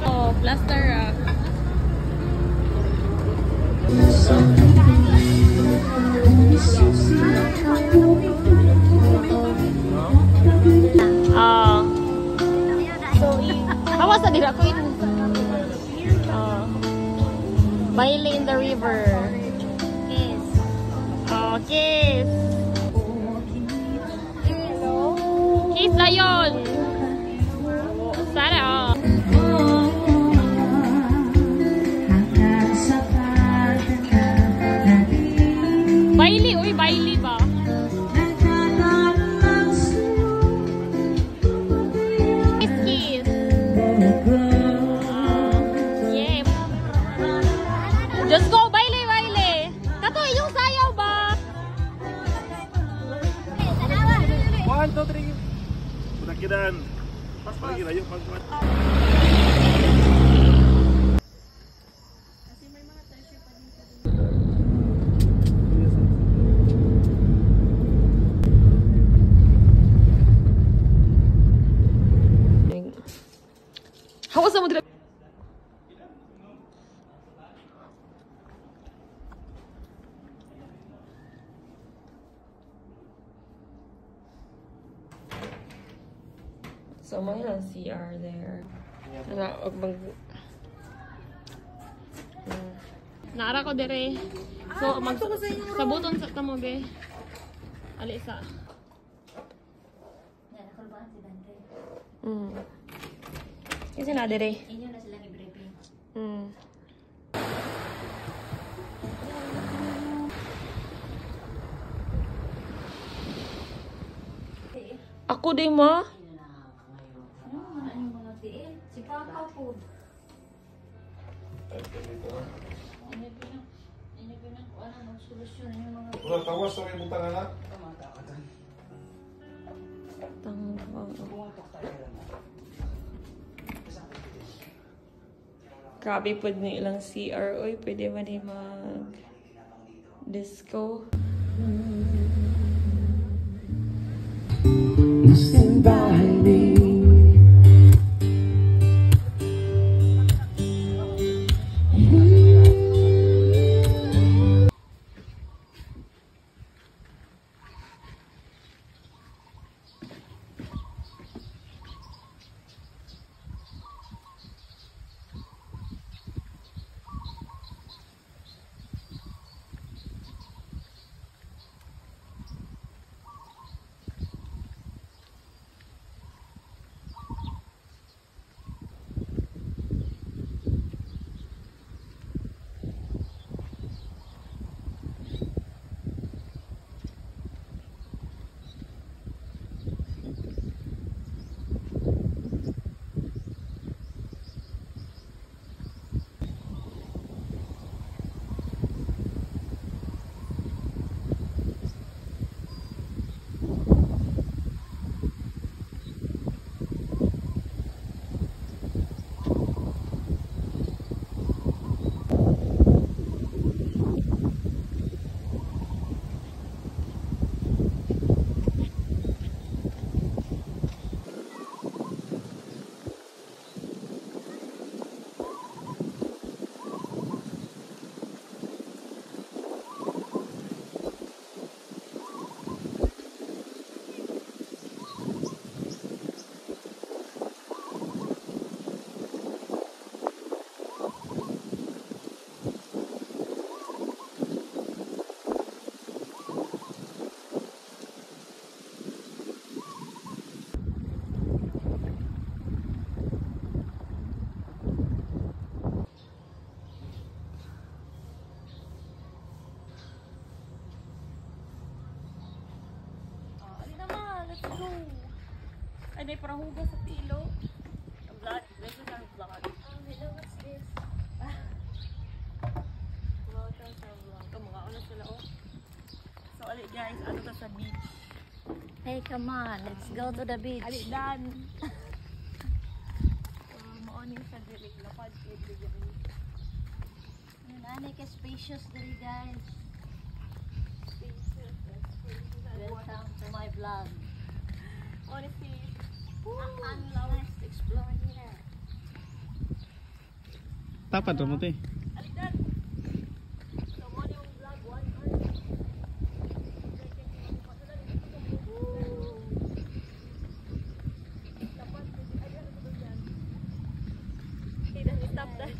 Oh, plaster rock. Hawas na dira ko in. Baile in the river. Kiss. Oh, kiss. Kiss na yun. Sana, oh. Baile, uy, baile ba? Kiss, kiss. Yeah. Just go, baile, baile. Kato, yung sayaw ba? 1, 2, 3. Pinakidan. Pas lagi na yung pagkuhan. Hawas na mo dira. So, may lang CR there. Naara ko dire. So, sabuton sa tamo, be. Alisa. Kasi na dire. Inyo na sila i-briefing. Ako din ma. Ano mga tiil? Si Papa po. Inyo pinang ano magsolusyon yung mga Wala tawas sa may butang anak. Grabe po ni ilang CR. Uy, pwede ba ni mag-disco? Stand by me. Ay, may parahugas sa tilo. Vlog. This is our vlog. Oh, hello, what's this? Welcome sa vlog. Mga ano sila, oh. So, ali guys, ano to sa beach? Hey, come on, let's go to the beach. Ali, dan. Maaning sa dirig. Lapad kay dirig. Ano ka spacious dali, guys. Welcome to my vlog. Honestly. Let's explore here. Tapat mo te. Alidan. So, mo yung vlog 1 hour. Stop that.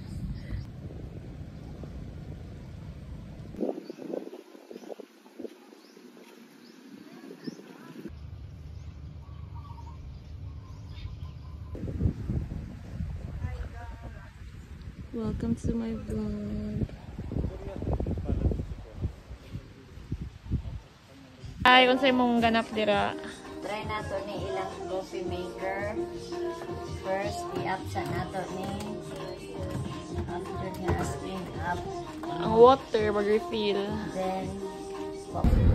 Welcome to my vlog. Ay, unsay mong ganap dira? Try nato ni ilang coffee maker. First, i-up sa nato ni. After niya, spin up. Ang water mag-refill. Then, coffee.